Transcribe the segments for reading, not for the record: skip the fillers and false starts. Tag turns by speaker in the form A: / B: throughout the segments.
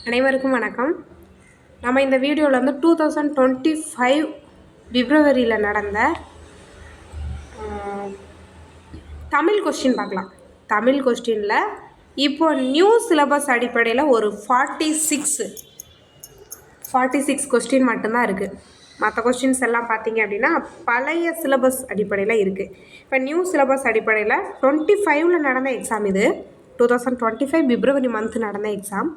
A: அனைவருக்கும் வணக்கம். நம்ம இந்த வீடியோவில் வந்து 2025 பிப்ரவரியில் நடந்த தமிழ் கொஸ்டின் பார்க்கலாம். தமிழ் கொஸ்டினில் இப்போ நியூ சிலபஸ் அடிப்படையில் ஒரு 46 கொஸ்டின் மட்டும்தான் இருக்குது. மற்ற கொஸ்டின்ஸ் எல்லாம் பார்த்தீங்க அப்படின்னா பழைய சிலபஸ் அடிப்படையில் இருக்குது. இப்போ நியூ சிலபஸ் அடிப்படையில் 25 நடந்த எக்ஸாம். இது 2025 பிப்ரவரி மந்த் நடந்த எக்ஸாம்.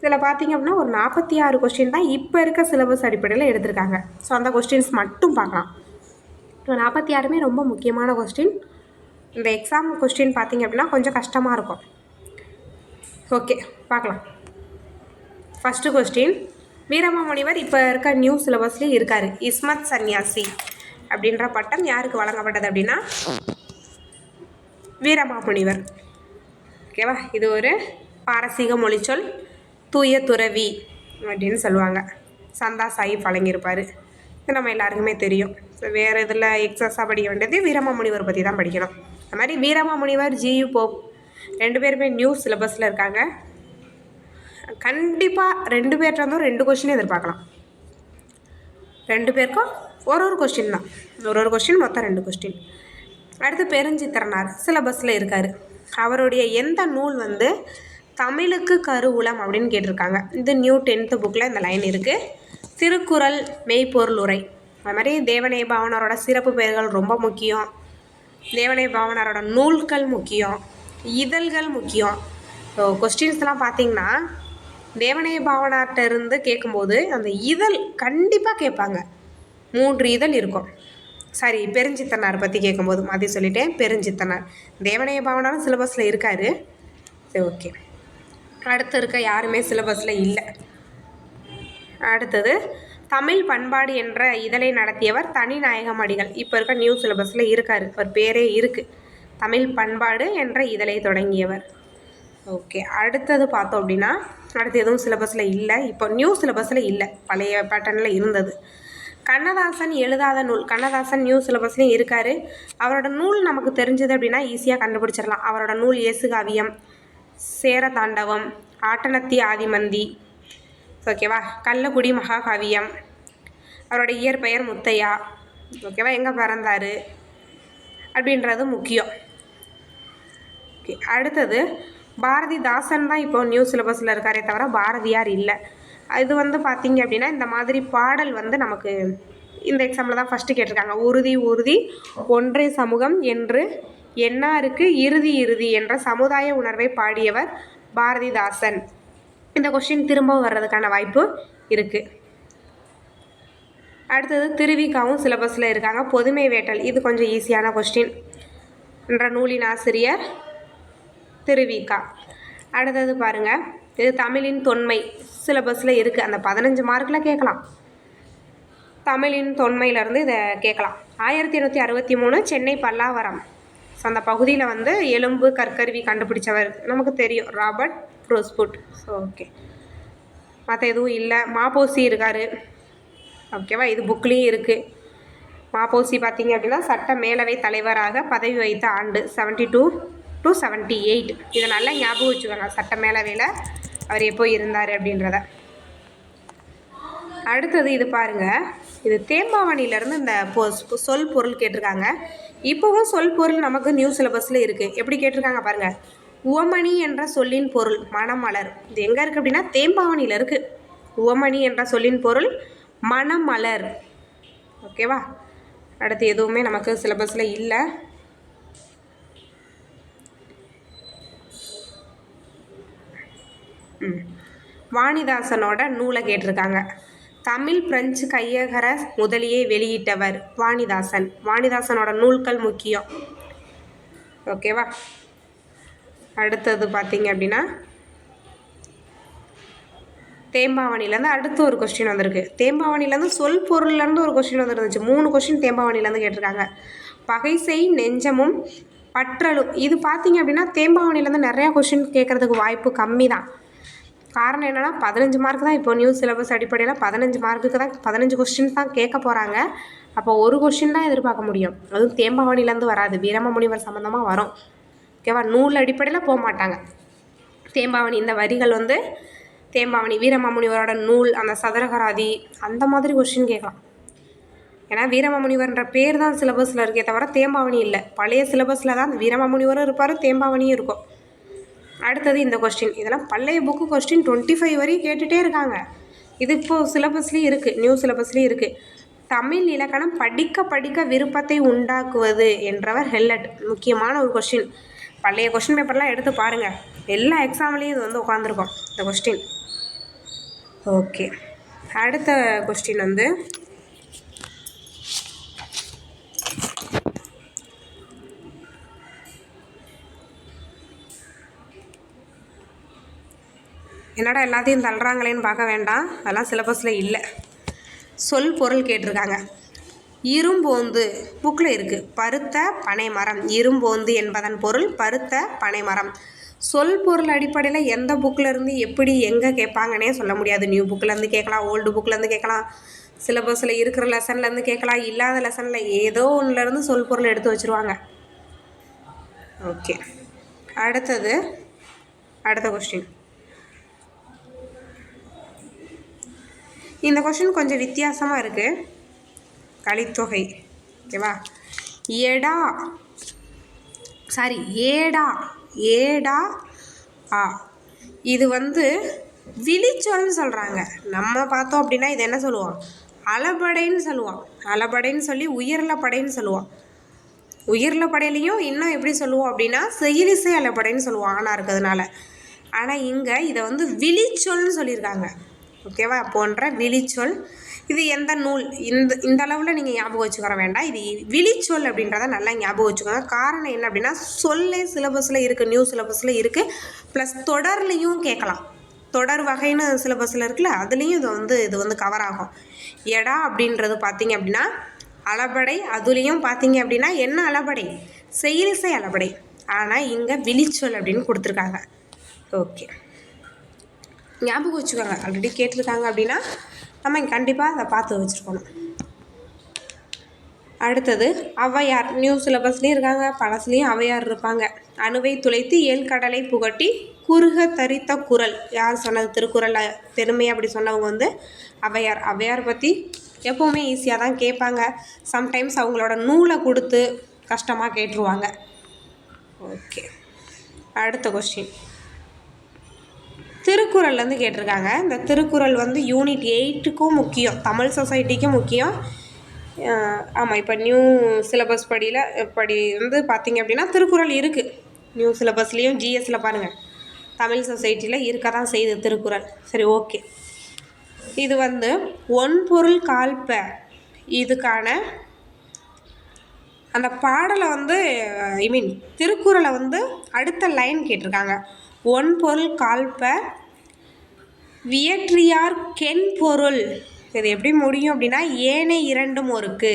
A: இதில் பார்த்திங்க அப்படின்னா ஒரு 46 கொஸ்டின் தான் இப்போ இருக்க சிலபஸ் அடிப்படையில் எடுத்திருக்காங்க. ஸோ அந்த கொஸ்டின்ஸ் மட்டும் பார்க்கலாம். இப்போ 46மே ரொம்ப முக்கியமான கொஸ்டின். இந்த எக்ஸாம் கொஸ்டின் பார்த்திங்க அப்படின்னா கொஞ்சம் கஷ்டமாக இருக்கும். ஓகே, பார்க்கலாம். ஃபஸ்ட்டு கொஸ்டின், வீரமாமுனிவர் இப்போ இருக்க நியூ சிலபஸ்லேயும் இருக்கார். இஸ்மத் சன்னியாசி அப்படின்ற பட்டம் யாருக்கு வழங்கப்பட்டது அப்படின்னா வீரமாமுனிவர். ஓகேவா? இது ஒரு பாரசீக மொழிச்சொல். தூய துறவி அப்படின்னு சொல்லுவாங்க. சந்தா சாஹிப் வழங்கியிருப்பார். இது நம்ம எல்லாருக்குமே தெரியும். ஸோ வேறு இதில் எக்ஸஸாக படிக்க வேண்டியது வீரமாமுனிவர் பற்றி தான் படிக்கணும். அது மாதிரி வீரமாமுனிவர், ஜியு போப் 2 பேருமே நியூ சிலபஸில் இருக்காங்க. கண்டிப்பாக 2 பேர்கிட்ட 2 கொஸ்டின் எதிர்பார்க்கலாம். 2 பேருக்கும் ஒரு கொஸ்டின் தான். ஒரு கொஸ்டின், மொத்தம் 2 கொஸ்டின். அடுத்து பெருஞ்சித்திரனார் சிலபஸில் இருக்கார். அவருடைய எந்த நூல் வந்து தமிழுக்கு கருவூலம் அப்படின்னு கேட்டிருக்காங்க. இது நியூ 10th புக்கில் இந்த லைன் இருக்குது. திருக்குறள், மெய்ப்பொருள் உரை. அது மாதிரி தேவநேய பாவாணரோட சிறப்பு பெயர்கள் ரொம்ப முக்கியம். தேவநேய பாவாணரோட நூல்கள் முக்கியம், இதழ்கள் முக்கியம். ஸோ கொஸ்டின்ஸ்லாம் பார்த்திங்கன்னா தேவநேய பாவாணர்கிட்ட இருந்து கேட்கும்போது அந்த இதழ் கண்டிப்பாக கேட்பாங்க. 3 இதழ் இருக்கும். சாரி, பெருஞ்சித்தனார் பற்றி கேட்கும்போது மாற்றி சொல்லிட்டேன். பெருஞ்சித்தனார் தேவநேய பாவாணரும் சிலபஸில் இருக்கார். சரி, ஓகே. அடுத்து இருக்க யாருமே சிலபஸில் இல்லை. அடுத்தது தமிழ் பண்பாடு என்ற இதழை நடத்தியவர் தனிநாயகம் அடிகள். இப்போ இருக்க நியூ சிலபஸில் இருக்கார். அவர் பேரே இருக்குது. தமிழ் பண்பாடு என்ற இதழை தொடங்கியவர். ஓகே. அடுத்தது பார்த்தோம் அப்படின்னா அடுத்து எதுவும் சிலபஸில் இல்லை. இப்போ நியூ சிலபஸில் இல்லை, பழைய பேட்டர்னில் இருந்தது. கண்ணதாசன் எழுதாத நூல். கண்ணதாசன் நியூ சிலபஸ்லேயும் இருக்கார். அவரோட நூல் நமக்கு தெரிஞ்சது அப்படின்னா ஈஸியாக கண்டுபிடிச்சிடலாம். அவரோட நூல் இயேசுகாவியம், சேரதாண்டவம், ஆட்டனத்தி ஆதிமந்தி, ஓகேவா, கள்ளக்குடி மகாகாவியம். அவரோட இயற்பெயர் முத்தையா. ஓகேவா, எங்கே பிறந்தார் அப்படின்றது முக்கியம். ஓகே. அடுத்தது பாரதிதாசன் தான் இப்போ நியூ சிலபஸில் இருக்காரே தவிர பாரதியார் இல்லை. இது வந்து பார்த்திங்க அப்படின்னா இந்த மாதிரி பாடல் வந்து நமக்கு இந்த எக்ஸாமில் தான் ஃபஸ்ட்டு கேட்டிருக்காங்க. உறுதி உறுதி ஒன்றே சமூகம் என்று என்னாருக்கு இறுதி இறுதி என்ற சமுதாய உணர்வை பாடியவர் பாரதிதாசன். இந்த கொஸ்டின் திரும்ப வர்றதுக்கான வாய்ப்பு இருக்குது. அடுத்தது திருவிக்காவும் சிலபஸில் இருக்காங்க. பொதுமை வேட்டல், இது கொஞ்சம் ஈஸியான கொஸ்டின். என்ற நூலின் ஆசிரியர் திருவிக்கா. அடுத்தது பாருங்கள், இது தமிழின் தொன்மை சிலபஸில் இருக்குது. அந்த 15 மார்க்கில் கேட்கலாம். தமிழின் தொன்மையிலேருந்து இதை கேட்கலாம். 1863 சென்னை பல்லாவரம். ஸோ அந்த பகுதியில் வந்து எலும்பு கற்கருவி கண்டுபிடிச்சவர் நமக்கு தெரியும், ராபர்ட் ப்ரோஸ்புட். ஸோ ஓகே, மற்ற எதுவும் இல்லை. மாப்போசி இருக்கார். ஓகேவா, இது புக்லேயும் இருக்குது. மாப்போசி பார்த்திங்க அப்படின்னா சட்ட மேலவை தலைவராக பதவி வைத்த ஆண்டு 72 to 78. இதை நல்லா ஞாபகம் வச்சுக்கோங்க, சட்ட மேலவையில் அவர் எப்போ இருந்தார் அப்படின்றத. அடுத்தது இது பாருங்கள், இது தேம்பாவணியிலேருந்து இந்த சொல் பொருள் கேட்டிருக்காங்க. இப்போவும் சொல் பொருள் நமக்கு நியூ சிலபஸில் இருக்குது. எப்படி கேட்டிருக்காங்க பாருங்கள். உவமணி என்ற சொல்லின் பொருள் மணமலர். இது எங்கே இருக்குது அப்படின்னா தேம்பாவணியில் இருக்குது. உவமணி என்ற சொல்லின் பொருள் மணமலர். ஓகேவா. அடுத்து எதுவுமே நமக்கு சிலபஸில் இல்லை. வாணிதாசனோட நூலை கேட்டிருக்காங்க. தமிழ் பிரெஞ்சு கையகர முதலியை வெளியிட்டவர் வாணிதாசன். வாணிதாசனோட நூல்கள் முக்கியம். ஓகேவா. அடுத்தது பார்த்திங்க அப்படின்னா தேம்பாவணிலேருந்து அடுத்து ஒரு கொஸ்டின் வந்திருக்கு. தேம்பாவணிலேருந்து சொல் பொருள்லேருந்து ஒரு கொஸ்டின் வந்துருந்துச்சு. 3 கொஸ்டின் தேம்பாவணிலேருந்து கேட்டிருக்காங்க. பகைசெய் நெஞ்சமும் பற்றலும். இது பார்த்திங்க அப்படின்னா தேம்பாவணிலேருந்து நிறையா கொஸ்டின் கேட்குறதுக்கு வாய்ப்பு கம்மி தான். காரணம் என்னென்னா 15 மார்க் தான். இப்போ நியூ சிலபஸ் அடிப்படையில் 15 மார்க்குக்கு தான் 15 கொஸ்டின் தான் கேட்க போகிறாங்க. அப்போ ஒரு கொஸ்டின் தான் எதிர்பார்க்க முடியும். அதுவும் தேம்பாவணிலேருந்து வராது, வீரமாமுனிவர் சம்மந்தமாக வரும். ஓகேவா. நூல் அடிப்படையில் போக மாட்டாங்க. தேம்பாவணி இந்த வரிகள் வந்து தேம்பாவணி வீரமாமுனிவரோட நூல், அந்த சதுரகராதி, அந்த மாதிரி கொஸ்டின் கேட்கலாம். ஏன்னா வீரமாமுனிவர்ன்ற பேர் தான் சிலபஸில் இருக்கே தவிர தேம்பாவணி இல்லை. பழைய சிலபஸில் தான் வீரமாமுனிவரும் இருப்பார், தேம்பாவணியும் இருக்கும். அடுத்தது இந்த கொஸ்டின், இதெல்லாம் பழைய புக்கு கொஸ்டின் 25 வரையும் கேட்டுகிட்டே இருக்காங்க. இது இப்போது சிலபஸ்லேயும் இருக்குது, நியூ சிலபஸ்லேயும் இருக்குது. தமிழ் இலக்கணம் படிக்க படிக்க விருப்பத்தை உண்டாக்குவது என்றவர் ஹெல்லட். முக்கியமான ஒரு கொஸ்டின். பழைய கொஸ்டின் பேப்பர்லாம் எடுத்து பாருங்கள், எல்லா எக்ஸாம்லேயும் இது வந்து உட்காந்துருக்கோம் இந்த கொஸ்டின். ஓகே, அடுத்த கொஸ்டின் வந்து என்னடா எல்லாத்தையும் தள்ளுறாங்களேன்னு பார்க்க வேண்டாம், அதெல்லாம் சிலபஸில் இல்லை. சொல் பொருள் கேட்டிருக்காங்க. இரும்போந்து புக்கில் இருக்குது. பருத்த பனைமரம். இரும்போந்து என்பதன் பொருள் பருத்த பனைமரம். சொல் பொருள் அடிப்படையில் எந்த புக்கில் இருந்து எப்படி எங்கே கேட்பாங்கன்னே சொல்ல முடியாது. நியூ புக்கிலேருந்து கேட்கலாம், ஓல்டு புக்கிலேருந்து கேட்கலாம், சிலபஸில் இருக்கிற லெசன்லேருந்து கேட்கலாம், இல்லாத லெசனில் ஏதோ ஒன்றுலேருந்து சொல் பொருள் எடுத்து வச்சுருவாங்க. ஓகே, அடுத்த கொஸ்டின். இந்த கொஸ்டின் கொஞ்சம் வித்தியாசமாக இருக்குது. கலித்தொகை, ஓகேவா? ஏடா ஆ, இது வந்து விழிச்சொல்னு சொல்கிறாங்க. நம்ம பார்த்தோம் அப்படின்னா இது என்ன சொல்லுவோம்? அளபடைன்னு சொல்லுவோம். அளபடைன்னு சொல்லி உயர்ல படைன்னு சொல்லுவோம். உயர்ல படையிலையும் இன்னும் எப்படி சொல்லுவோம் அப்படின்னா செயலிசை அளபடைன்னு சொல்லுவோம், ஆனால் இருக்கிறதுனால. ஆனால் இங்கே இதை வந்து விழிச்சொல்னு சொல்லியிருக்காங்க, ஓகேவா? போன்ற விழிச்சொல். இது எந்த நூல்? இந்த அளவில் நீங்கள் ஞாபகம் வச்சுக்கிற வேண்டாம். இது விழிச்சொல் அப்படின்றத நல்லா ஞாபகம் வச்சுக்கோங்க. காரணம் என்ன அப்படின்னா சொல்லே சிலபஸில் இருக்குது, நியூ சிலபஸில் இருக்குது. ப்ளஸ் தொடர்லேயும் கேட்கலாம். தொடர் வகைன்னு சிலபஸில் இருக்குல்ல, அதுலேயும் இது வந்து கவர் ஆகும். எடா அப்படின்றது பார்த்திங்க அப்படின்னா அளபடை. அதுலேயும் பார்த்திங்க அப்படின்னா என்ன அளபடை? செயலிசை அளபடை. ஆனால் இங்கே விழிச்சொல் அப்படின்னு கொடுத்துருக்காங்க. ஓகே, ஞாபகம் வச்சுக்கோங்க. ஆல்ரெடி கேட்டிருக்காங்க அப்படின்னா நம்ம கண்டிப்பாக அதை பார்த்து வச்சுருக்கணும். அடுத்தது ஔவையார். நியூ சிலபஸ்லேயும் இருக்காங்க, பழசுலேயும் ஔவையார் இருப்பாங்க. அணுவை துளைத்து ஏழ்கடலை புகட்டி குறுக தரித்த குரல். யார் சொன்னது? திருக்குறள் பெருமை அப்படி சொன்னவங்க வந்து ஔவையார். ஔவையார் பற்றி எப்போவுமே ஈஸியாக தான் கேட்பாங்க. சம்டைம்ஸ் அவங்களோட நூலை கொடுத்து கஷ்டமாக கேட்டுருவாங்க. ஓகே, அடுத்த கொஸ்டின். திருக்குறள்லேருந்து கேட்டிருக்காங்க. இந்த திருக்குறள் வந்து யூனிட் 8க்கும் முக்கியம், தமிழ் சொசைட்டிக்கும் முக்கியம். ஆமாம், இப்போ நியூ சிலபஸ் படி வந்து பார்த்திங்க அப்படின்னா திருக்குறள் இருக்குது. நியூ சிலபஸ்லேயும் ஜிஎஸ்சில் பாருங்கள், தமிழ் சொசைட்டியில் இருக்க தான் செய்யுது திருக்குறள். சரி, ஓகே. இது வந்து ஒன்பொருள் கால்ப, இதுக்கான அந்த பாடலை வந்து திருக்குறளை வந்து அடுத்த லைன் கேட்டிருக்காங்க. ஒன்பொருள் கால்ப வியற்றியார் கென் பொருள். இது எப்படி முடியும் அப்படின்னா ஏனை இரண்டும் ஒருக்கு,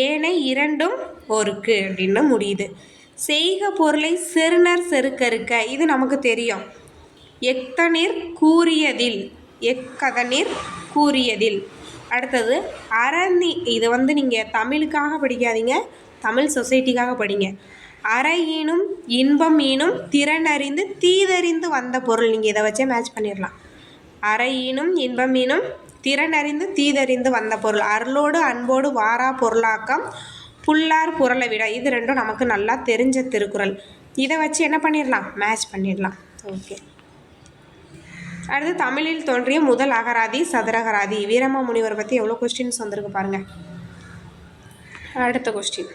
A: ஏனை இரண்டும் ஒருக்கு அப்படின்னு முடியுது. செய்க பொருளை செருணர் செருக்கறுக்க, இது நமக்கு தெரியும். எக்கதனிர் கூறியதில், எக்கதனிர் கூறியதில். அடுத்தது அரணி. இது வந்து நீங்கள் தமிழுக்காக படிக்காதீங்க, தமிழ் சொசைட்டிக்காக படிங்க. அறையினும் இன்பம் ஈனும் திறனறிந்து தீதறிந்து வந்த பொருள். நீங்கள் இதை வச்சே மேட்ச் பண்ணிடலாம். அறையினும் இன்பம் ஈனும் திறனறிந்து தீதறிந்து வந்த பொருள். அருளோடு அன்போடு வாரா பொருளாக்கம் புல்லார் புரளை விட. இது ரெண்டும் நமக்கு நல்லா தெரிஞ்ச திருக்குறள். இதை வச்சு என்ன பண்ணிடலாம்? மேட்ச் பண்ணிடலாம். ஓகே, அடுத்து தமிழில் தோன்றிய முதல் அகராதி சதுரகராதி. வீரமாமுனிவர் பற்றி எவ்வளோ கொஸ்டின்ஸ் வந்திருக்கு பாருங்கள். அடுத்த கொஸ்டின்.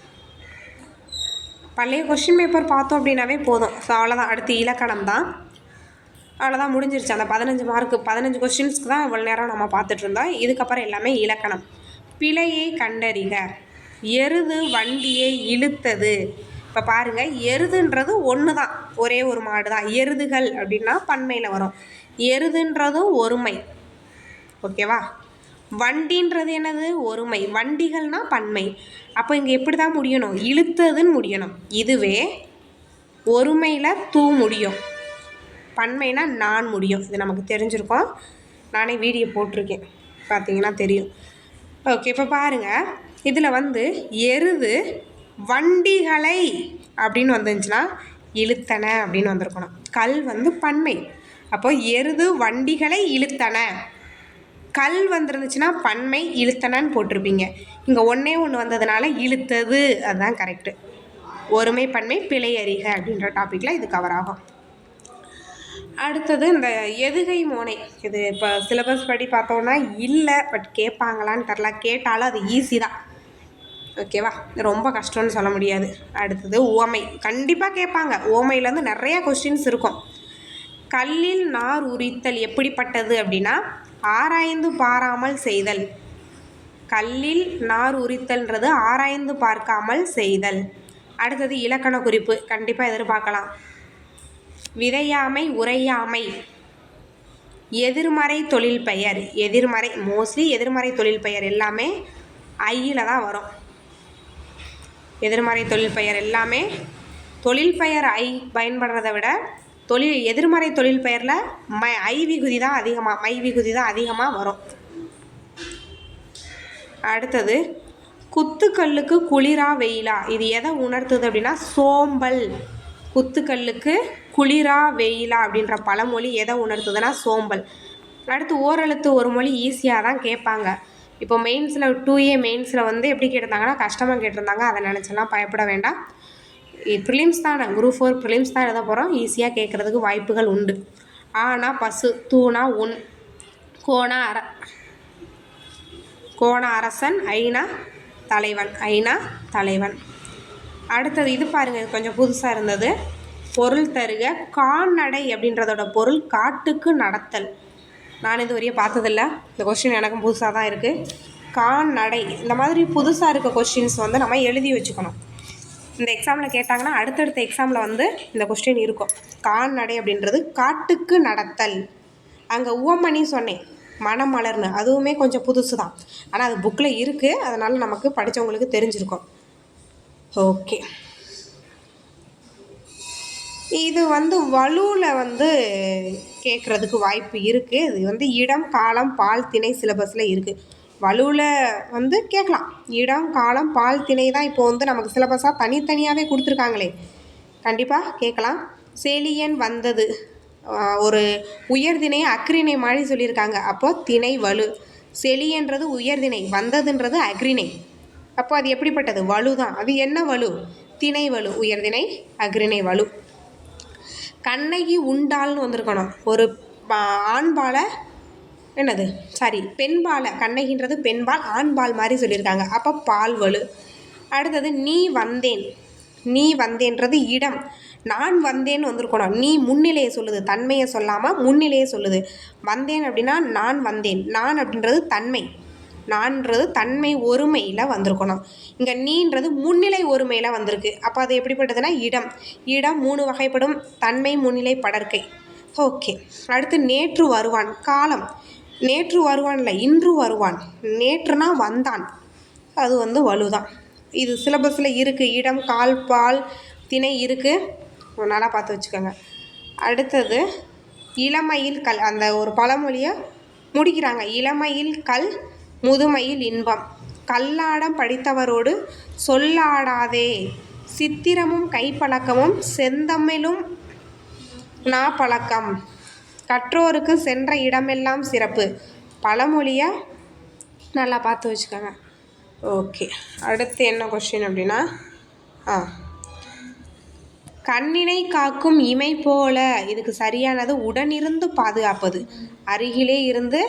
A: பழைய கொஸ்டின் பேப்பர் பார்த்தோம் அப்படின்னாவே போதும். ஸோ அவ்வளோதான். அடுத்து இலக்கணம் தான். அவ்வளோதான், முடிஞ்சிருச்சு. அந்த 15 மார்க்கு 15 கொஸ்டின்ஸ்க்கு தான் இவ்வளோ நேரம் நம்ம பார்த்துட்ருந்தோம். இதுக்கப்புறம் எல்லாமே இலக்கணம். பிழையை கண்டறிக. எருது வண்டியை இழுத்தது. இப்போ பாருங்கள், எருதுன்றது ஒன்று தான், ஒரே ஒரு மாடு தான். எருதுகள் அப்படின்னா பன்மையில் வரும். எருதுன்றதும் ஒருமை, ஓகேவா? வண்டின்றது என்னது? ஒருமை. வண்டிகள்னால் பன்மை. அப்போ இங்கே எப்படி தான் முடியணும்? இழுத்ததுன்னு முடியணும். இதுவே ஒருமையில் தூ முடியும், பன்மைனா நான் முடியும். இது நமக்கு தெரிஞ்சிருக்கோம். நானே வீடியோ போட்டிருக்கேன், பார்த்தீங்கன்னா தெரியும். ஓகே, இப்போ பாருங்கள், இதில் வந்து எருது வண்டிகளை அப்படின்னு வந்துருந்துச்சுன்னா இழுத்தன அப்படின்னு வந்திருக்கணும். கல் வந்து பன்மை. அப்போ எருது வண்டிகளை இழுத்தன. கல் வந்துருந்துச்சுன்னா பன்மை இழுத்தனன்னு போட்டிருப்பீங்க. இங்கே ஒன்றே ஒன்று வந்ததுனால இழுத்தது, அதுதான் கரெக்டு. ஒருமை பன்மை பிழை அறிக அப்படின்ற டாப்பிக்கில் இது கவர் ஆகும். அடுத்தது இந்த எதுகை மோனை. இது இப்போ சிலபஸ் படி பார்த்தோன்னா இல்லை, பட் கேட்பாங்களான்னு தெரில. கேட்டாலும் அது ஈஸி தான், ஓகேவா? ரொம்ப கஷ்டம்னு சொல்ல முடியாது. அடுத்தது உவமை, கண்டிப்பாக கேட்பாங்க. உவமையிலேருந்து நிறையா கொஸ்டின்ஸ் இருக்கும். கல்லில் நார் உரித்தல் எப்படிப்பட்டது அப்படின்னா ஆராய்ந்து பாராமல் செய்தல். கல்லில் நார் உரித்தல்ன்றது ஆராய்ந்து பார்க்காமல் செய்தல். அடுத்தது இலக்கண குறிப்பு, கண்டிப்பாக எதிர்பார்க்கலாம். விதையாமை உரையாமை, எதிர்மறை தொழில் பெயர். எதிர்மறை, மோஸ்ட்லி எதிர்மறை தொழில் பெயர் எல்லாமே ஐயில் தான் வரும். எதிர்மறை தொழில் பெயர் எல்லாமே தொழில் பெயர் ஐ பயன்படுறதை விட எதிர்மறை தொழில் பெயரில் ஐ விகுதி தான் அதிகமாக, மை விகுதி தான் அதிகமாக வரும். அடுத்தது குத்துக்கல்லுக்கு குளிரா வெயிலா, இது எதை உணர்த்துது அப்படின்னா சோம்பல். குத்துக்கல்லுக்கு குளிரா வெயிலா அப்படின்ற பழமொழி எதை உணர்த்துதுன்னா சோம்பல். அடுத்து ஓரெழுத்து ஒரு மொழி ஈஸியாக தான் கேட்பாங்க. இப்போ மெயின்ஸில் 2A மெயின்ஸில் வந்து எப்படி கேட்டிருந்தாங்கன்னா கஷ்டமாக கேட்டிருந்தாங்க. அதை நினச்செல்லாம் பயப்பட வேண்டாம். ப்ரிலிம்ஸ் தான், குரூப் 4 ப்ரிலிம்ஸ் தான் எழுத போகிறோம். ஈஸியாக கேட்குறதுக்கு வாய்ப்புகள் உண்டு. ஆனா பசு, தூணா உன், கோண அரசன், ஐனா தலைவன். ஐனா தலைவன். அடுத்தது இது பாருங்கள், இது கொஞ்சம் புதுசாக இருந்தது. பொருள் தருக. கால்நடை அப்படின்றதோட பொருள் காட்டுக்கு நடத்தல். நான் இது வரையும் பார்த்ததில்ல, இந்த கொஸ்டின் எனக்கும் புதுசாக தான் இருக்குது. கால்நடை, இந்த மாதிரி புதுசாக இருக்க கொஸ்டின்ஸ் வந்து நம்ம எழுதி வச்சுக்கணும். இந்த எக்ஸாமில் கேட்டாங்கன்னா அடுத்தடுத்த எக்ஸாமில் வந்து இந்த கொஸ்டின் இருக்கும். கால்நடை அப்படின்றது காட்டுக்கு நடத்தல். அங்கே உவமணி சொன்னேன், மனம் மலர்னு, அதுவுமே கொஞ்சம் புதுசு தான். ஆனால் அது புக்கில் இருக்குது, அதனால் நமக்கு படித்தவங்களுக்கு தெரிஞ்சிருக்கும். ஓகே, இது வந்து வலுவில் வந்து கேட்குறதுக்கு வாய்ப்பு இருக்குது. இது வந்து இடம் காலம் பால் திணை சிலபஸில் இருக்குது. வலுவில் வந்து கேட்கலாம். இடம் காலம் பால் திணை தான் இப்போ வந்து நமக்கு சிலபஸாக தனித்தனியாகவே கொடுத்துருக்காங்களே, கண்டிப்பாக கேட்கலாம். செலியன் வந்தது, ஒரு உயர்திணை அக்ரிணை மாதிரி சொல்லியிருக்காங்க. அப்போது திணை வலு. செலியன்றது உயர்திணை, வந்ததுன்றது அக்ரிணை. அப்போ அது எப்படிப்பட்டது? வலு தான். அது என்ன வலு? திணை வலு. உயர்திணை அக்ரிணை வலு. கண்ணகி உண்டால்னு வந்திருக்கணும். ஒரு ஆண்பாலை என்னது பெண்பாலை, கண்ணகின்றது பெண்பால், ஆண்பால் மாதிரி சொல்லியிருக்காங்க. அப்போ பால் வலு. அடுத்தது நீ வந்தேன். நீ வந்தேன்றது இடம். நான் வந்தேன்னு வந்திருக்கணும். நீ முன்னிலையை சொல்லுது, தன்மையை சொல்லாமல் முன்னிலையை சொல்லுது. வந்தேன் அப்படின்னா நான் வந்தேன். நான் அப்படின்றது தன்மை, நான்ன்றது தன்மை ஒருமையில் வந்திருக்கணும். இங்கே நீன்றது முன்னிலை ஒருமையில் வந்திருக்கு. அப்போ அது எப்படிப்பட்டதுன்னா இடம். இடம் 3 வகைப்படும்: தன்மை, முன்னிலை, படர்க்கை. ஓகே, அடுத்து நேற்று வருவான். காலம், நேற்று வருவான் இல்லை, இன்று வருவான். நேற்றுனா வந்தான், அது வந்து வலுதான். இது சிலபஸில் இருக்குது. இடம் கால் பால் திணை இருக்குது, நல்லா பார்த்து வச்சுக்கோங்க. அடுத்தது இளமையில் கல், அந்த ஒரு பழமொழியை முடிக்கிறாங்க. இளமையில் கல், முதுமையில் இன்பம். கல்லாடம் படித்தவரோடு சொல்லாடாதே, சித்திரமும் கைப்பழக்கமும் செந்தமிழும் நாப்பழக்கம். கற்றோருக்கு சென்ற இடமெல்லாம் சிறப்பு. பழமொழியை நல்லா பார்த்து வச்சுக்கோங்க. ஓகே, அடுத்து என்ன கொஸ்டின் அப்படின்னா கண்ணினை காக்கும் இமை போல. இதுக்கு சரியானது உடனிருந்து பாதுகாப்பது, அருகிலே இருந்து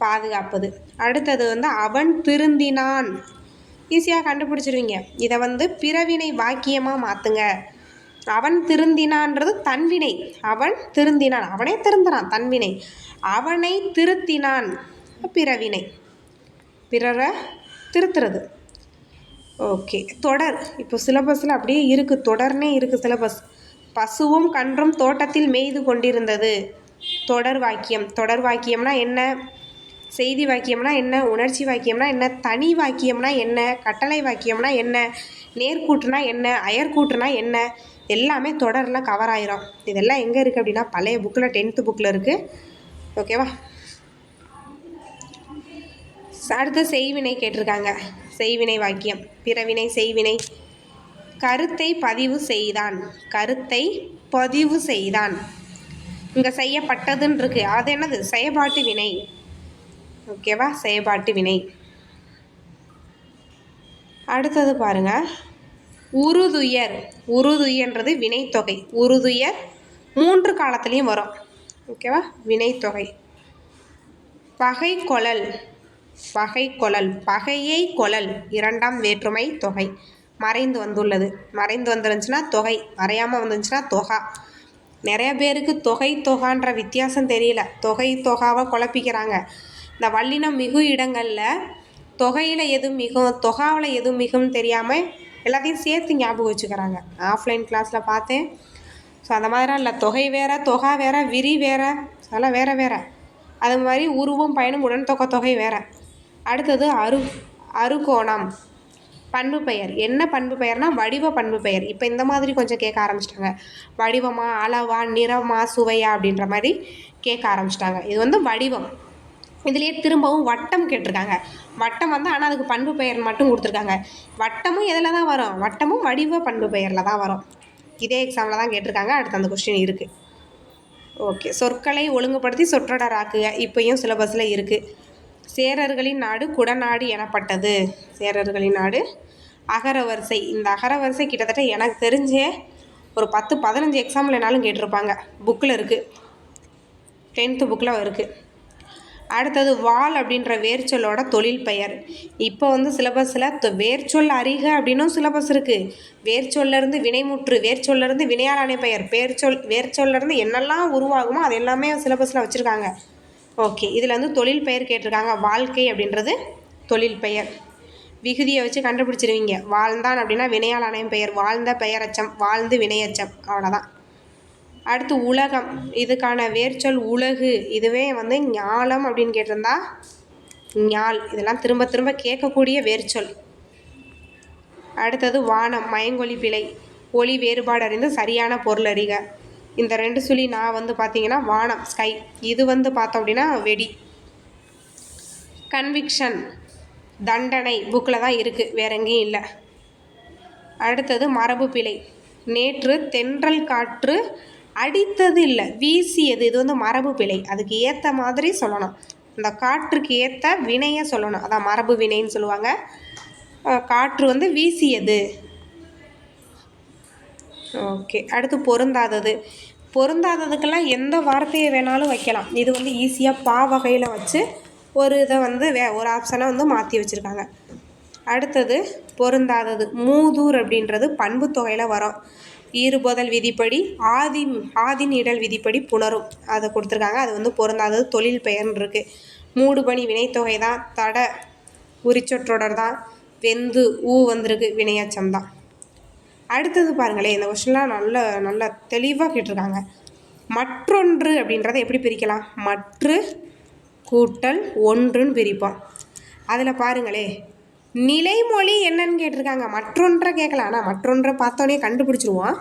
A: பாதுகாப்பது. அடுத்தது வந்து அவன் திருந்தினான். ஈஸியாக கண்டுபிடிச்சிருவீங்க. இதை வந்து பிறவினை வாக்கியமாக மாற்றுங்க. அவன் திருந்தினான்றது தன்வினை. அவன் திருந்தினான், அவனே திருந்தினான், தன்வினை. அவனை திருத்தினான் பிறவினை, பிறரை திருத்துறது. ஓகே, தொடர். இப்போ சிலபஸில் அப்படியே இருக்குது, தொடர்னே இருக்குது சிலபஸ். பசுவும் கன்றும் தோட்டத்தில் மேய்து கொண்டிருந்தது. தொடர் வாக்கியம். தொடர் வாக்கியம்னா என்ன? செய்தி வாக்கியம்னா என்ன? உணர்ச்சி வாக்கியம்னா என்ன? தனி வாக்கியம்னா என்ன? கட்டளை வாக்கியம்னா என்ன? நேர்கூற்றுனா என்ன? அயர்கூற்றுனா என்ன? எல்லாமே தொடரில் கவர் ஆயிரும். இதெல்லாம் எங்கே இருக்குது அப்படின்னா பழைய புக்கில் 10th புக்கில் இருக்குது, ஓகேவா? அடுத்து செய்வினை கேட்டிருக்காங்க. செய்வினை வாக்கியம், பிறவினை, செய்வினை. கருத்தை பதிவு செய்தான். கருத்தை பதிவு செய்தான். இங்கே செய்யப்பட்டதுன்னு இருக்குது, அது என்னது? செயல்பாட்டு வினை. ஓகேவா? செயல்பாட்டு வினை. அடுத்தது பாருங்கள், உறுதுயர். உறுதுயர்ன்றது வினைத்தொகை. உறுதுயர் 3 காலத்துலேயும் வரும். ஓகேவா? வினைத்தொகை. பகைக்கொளல். பகைக்கொளல், பகையை கொளல் 2ஆம் வேற்றுமை தொகை. மறைந்து வந்துள்ளது. மறைந்து வந்துருந்துச்சுன்னா தொகை, மறையாமல் வந்துருந்துச்சுன்னா தொகா. நிறைய பேருக்கு தொகை தொகான்ற வித்தியாசம் தெரியல, தொகை தொகாவை குழப்பிக்கிறாங்க. இந்த வல்லினம் மிகு இடங்களில் தொகையில் எது மிகும், தொகாவில் எது மிகும்னு தெரியாமல் எல்லாத்தையும் சேர்த்து ஞாபகம் வச்சுக்கிறாங்க. ஆஃப்லைன் கிளாஸில் பார்த்தேன். ஸோ அந்த மாதிரிலாம் இல்லை, தொகை வேறு, தொகா வேறு, விரி வேறு, அதெல்லாம் வேறு வேறு. அது மாதிரி உருவும் பயனும் உடன் தொகை வேறு. அடுத்தது அறுகோணம். பண்பு பெயர். என்ன பண்பு பெயர்னா வடிவ பண்பு பெயர். இப்போ இந்த மாதிரி கொஞ்சம் கேட்க ஆரம்பிச்சிட்டாங்க. வடிவமா, அளவா, நிறமா, சுவையா அப்படின்ற மாதிரி கேட்க ஆரம்பிச்சிட்டாங்க. இது வந்து வடிவம். இதுலேயே திரும்பவும் வட்டம் கேட்டிருக்காங்க. வட்டம் வந்து ஆனால் அதுக்கு பண்பு பெயர் மட்டும் கொடுத்துருக்காங்க. வட்டமும் எதில் தான் வரும்? வட்டமும் வடிவ பண்பு பெயரில் தான் வரும். இதே எக்ஸாமில் தான் கேட்டிருக்காங்க. அடுத்து அந்த கொஸ்டின் இருக்குது. ஓகே. சொற்களை ஒழுங்குபடுத்தி சொற்றொடராக்குக. இப்போயும் சிலபஸில் இருக்குது. சேரர்களின் நாடு குடநாடு எனப்பட்டது. சேரர்களின் நாடு. அகரவரிசை. இந்த அகரவரிசை கிட்டத்தட்ட எனக்கு தெரிஞ்சே ஒரு 10-15 எக்ஸாம்லனாலும் கேட்டிருப்பாங்க. புக்கில் இருக்குது, 10th புக்கில் இருக்குது. அடுத்தது வால் அப்படின்ற வேர்ச்சொல்லோட தொழில் பெயர். இப்போ வந்து சிலபஸில் வேர்ச்சொல் அறிக அப்படின்னும் சிலபஸ் இருக்குது. வேர்ச்சொல்லேருந்து வினைமுற்று, வேர்ச்சொல்லேருந்து வினையாளனை பெயர், வேர்ச்சொல்லேருந்து என்னெல்லாம் உருவாகுமோ அது எல்லாமே சிலபஸில் வச்சுருக்காங்க. ஓகே. இதில் வந்து தொழில் பெயர் கேட்டிருக்காங்க. வாழ்க்கை அப்படின்றது தொழில் பெயர். விகுதியை வச்சு கண்டுபிடிச்சிருவீங்க. வாழ்ந்தான் அப்படின்னா வினையாளனையும் பெயர், வாழ்ந்த பெயரச்சம், வாழ்ந்து வினையச்சம், அவ்வளோதான். அடுத்து உலகம். இதுக்கான வேர்ச்சொல் உலகு. இதுவே வந்து ஞாலம் அப்படின்னு கேட்டிருந்தா ஞால். இதெல்லாம் திரும்ப திரும்ப கேட்கக்கூடிய வேர்ச்சொல். அடுத்தது வானம். மயங்கொலி பிழை. ஒளி வேறுபாடு அறிந்து சரியான பொருள் அறிக. இந்த 2 சொல்லி நான் வந்து பார்த்தீங்கன்னா வானம், ஸ்கை. இது வந்து பார்த்தோம் அப்படின்னா வெடி. கன்விக்ஷன், தண்டனை. புக்கில் தான் இருக்குது, வேற எங்கேயும் இல்லை. அடுத்தது மரபு பிழை. நேற்று தென்றல் காற்று அடித்தது இல்லை, வீசியது. இது வந்து மரபு பிழை. அதுக்கு ஏற்ற மாதிரி சொல்லணும். இந்த காற்றுக்கு ஏற்ற வினையை சொல்லணும். அதான் மரபு வினைன்னு சொல்லுவாங்க. காற்று வந்து வீசியது. ஓகே. அடுத்து பொருந்தாதது. பொருந்தாததுக்கெல்லாம் எந்த வார்த்தையை வேணாலும் வைக்கலாம். இது வந்து ஈஸியாக பா வகையில் வச்சு ஒரு இதை வந்து ஒரு ஆப்ஷனை வந்து மாற்றி வச்சுருக்காங்க. அடுத்தது பொருந்தாதது. மூதூர் அப்படின்றது பண்பு தொகையில் வரும். ஈறுபோதல் விதிப்படி ஆதி நீடல் விதிப்படி புணரும், அதை கொடுத்துருக்காங்க. அது வந்து பொருந்தாதது தொழில் பெயர்னு இருக்குது. மூடுபனி வினைத்தொகை தான். தட உரிச்சொற்றொடர் தான். வெந்து வந்திருக்கு, வினையச்சம் தான். அடுத்தது பாருங்களேன், இந்த கொஸ்டின்லாம் நல்ல தெளிவாக கேட்டிருக்காங்க. மற்றொன்று அப்படின்றத எப்படி பிரிக்கலாம்? மற்று கூட்டல் ஒன்றுன்னு பிரிப்போம். அதில் பாருங்களே, நிலைமொழி என்னன்னு கேட்டிருக்காங்க. மற்றொன்றை கேட்கலாம், ஆனால் மற்றொன்றை பார்த்தோன்னே கண்டுபிடிச்சிருவோம்.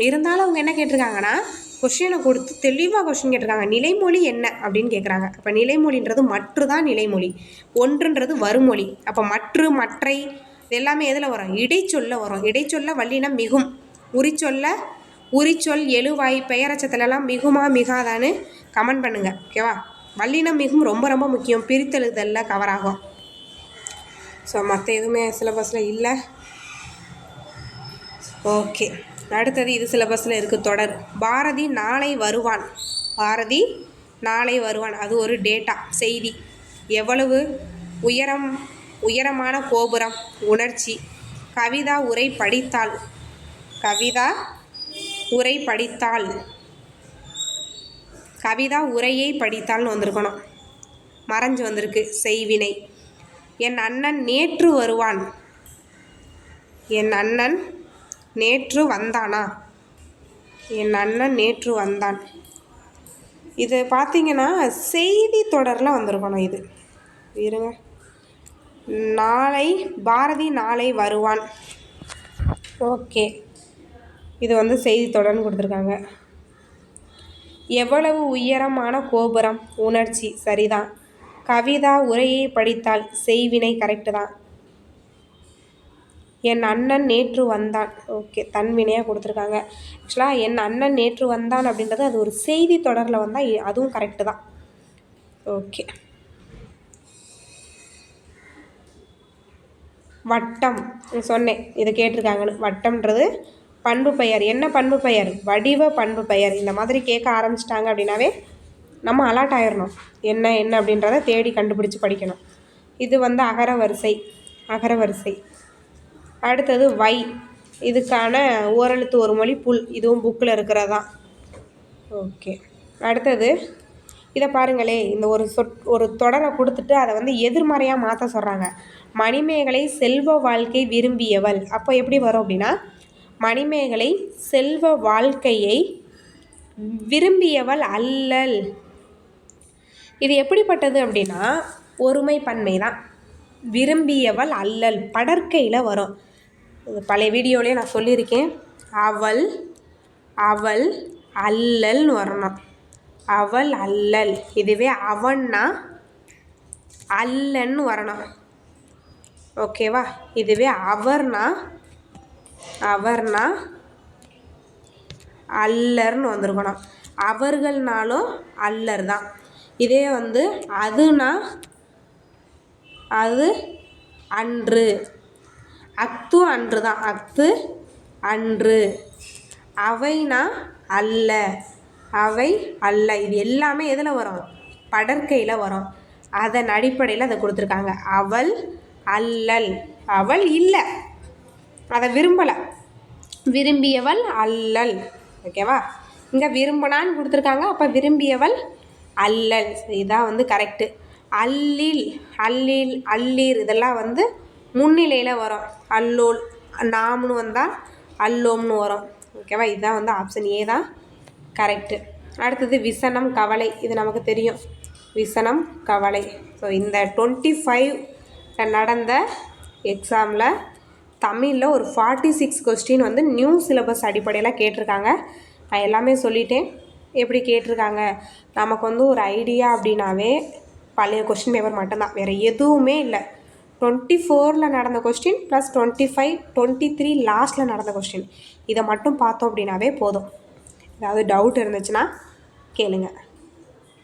A: இருந்தாலும் அவங்க என்ன கேட்டிருக்காங்கன்னா, கொஸ்டினை கொடுத்து தெளிவாக கொஸ்டின் கேட்டிருக்காங்க. நிலைமொழி என்ன அப்படின்னு கேட்குறாங்க. அப்போ நிலைமொழின்றது மற்று தான் நிலைமொழி, ஒன்றுன்றது வருமொழி. அப்போ மற்று, மற்றை இது எல்லாமே எதில் வரும்? இடைச்சொல்ல வரும். இடைச்சொல்ல வல்லினம் மிகும். உரிச்சொல் எழுவாய் பெயரச்சத்துலலாம் மிகுமா மிகாதான்னு கமெண்ட் பண்ணுங்கள். ஓகேவா? வல்லினம் மிகும் ரொம்ப ரொம்ப முக்கியம். பிரித்தெழுதலில் கவர் ஆகும். ஸோ மற்ற எதுவுமே சிலபஸில் இல்லை. ஓகே. அடுத்தது இது சிலபஸில் இருக்குது, தொடர். பாரதி நாளை வருவான். பாரதி நாளை வருவான், அது ஒரு டேட்டா, செய்தி. எவ்வளவு உயரமான கோபுரம், உணர்ச்சி. கவிதா உரை படித்தாள். கவிதா உரை படித்தாள். கவிதா உரையை படித்தாள்னு வந்திருக்கணும், மறைஞ்சு வந்திருக்கு, செய்வினை. என் அண்ணன் நேற்று வருவான். என் அண்ணன் நேற்று வந்தானா? என் அண்ணன் நேற்று வந்தான். இது பார்த்தீங்கன்னா செய்தி தொடரில் வந்திருக்கணும். இது இருங்க, நாளை பாரதி நாளை வருவான். ஓகே, இது வந்து செய்தி தொடர்னு கொடுத்துருக்காங்க. எவ்வளவு உயரமான கோபுரம், உணர்ச்சி, சரிதான். கவிதா உரையை படித்தால், செய்வினை, கரெக்டு தான். என் அண்ணன் நேற்று வந்தான். ஓகே, தன்வினையாக கொடுத்துருக்காங்க. ஆக்சுவலாக என் அண்ணன் நேற்று வந்தான் அப்படின்றது அது ஒரு செய்தி தொடரில் வந்தால் அதுவும் கரெக்டு தான். ஓகே, வட்டம் சொன்னேன் இதை கேட்டிருக்காங்கன்னு. வட்டம்ன்றது பண்பு பெயர். என்ன பண்பு பெயர்? வடிவ பண்பு பெயர். இந்த மாதிரி கேட்க ஆரம்பிச்சிட்டாங்க அப்படின்னாவே நம்ம அலர்ட் ஆயிடணும். என்ன என்ன அப்படின்றத தேடி கண்டுபிடிச்சி படிக்கணும். இது வந்து அகர வரிசை. அகர வரிசை. அடுத்தது வை. இதுக்கான ஓரெழுத்து ஒரு மொழி புல். இதுவும் புக்கில் இருக்கிறதான். ஓகே, அடுத்தது இதை பாருங்களே. இந்த ஒரு தொடரை கொடுத்துட்டு அதை வந்து எதிர்மறையாக மாற்ற சொல்கிறாங்க. மணிமேகலை செல்வ வாழ்க்கை விரும்பியவள். அப்போ எப்படி வரும் அப்படின்னா, மணிமேகலை செல்வ வாழ்க்கையை விரும்பியவள் அல்லல். இது எப்படிப்பட்டது அப்படின்னா ஒருமை பன்மை தான். விரும்பியவள் அல்லல் படற்கையில் வரும். பழைய வீடியோலேயே நான் சொல்லியிருக்கேன். அவள் அவள் அல்லல்னு வரணும். அவள் அல்லல். இதுவே அவன்னா அல்லன்னு வரணும். ஓகேவா? இதுவே அவர்னா அல்லர்னு வந்திருக்கணும். அவர்கள்னாலும் அல்லர் தான். இதே வந்து அதுனா அது அன்று. அத்து அன்று தான். அத்து அன்று. அவைனா அல்ல. அவை அல்ல. இது எல்லாமே எதில் வரும்? படற்கையில் வரும். அதன் அடிப்படையில் அதை கொடுத்துருக்காங்க. அவள் அல்லல். அவள் இல்லை, அதை விரும்பலை. விரும்பியவள் அல்லல். ஓகேவா? இங்கே விரும்பினான்னு கொடுத்துருக்காங்க. அப்போ விரும்பியவள் அல்லல். இதான் வந்து கரெக்டு. அல்லில் அல்லில் அல்லீர் இதெல்லாம் வந்து முன்னிலையில் வரும். அல்லோல் நாம்னு வந்தால் அல்லோம்னு வரும். ஓகேவா? இதுதான் வந்து ஆப்ஷன் ஏ தான் கரெக்டு. அடுத்தது விசனம் கவலை. இது நமக்கு தெரியும். விசனம் கவலை. ஸோ இந்த 25 நடந்த எக்ஸாமில் தமிழில் ஒரு 46 கொஸ்டின் வந்து நியூ சிலபஸ் அடிப்படையில் கேட்டிருக்காங்க. நான் எல்லாமே சொல்லிட்டேன் எப்படி கேட்டிருக்காங்க. நமக்கு வந்து ஒரு ஐடியா அப்படின்னாவே பழைய கொஸ்டின் பேப்பர் மட்டும்தான், வேறு எதுவுமே இல்லை. 24 நடந்த கொஸ்டின் ப்ளஸ் 25 23 லாஸ்ட்டில் நடந்த கொஸ்டின், இதை மட்டும் பார்த்தோம் அப்படின்னாவே போதும். ஏதாவது டவுட் இருந்துச்சுன்னா கேளுங்கள்.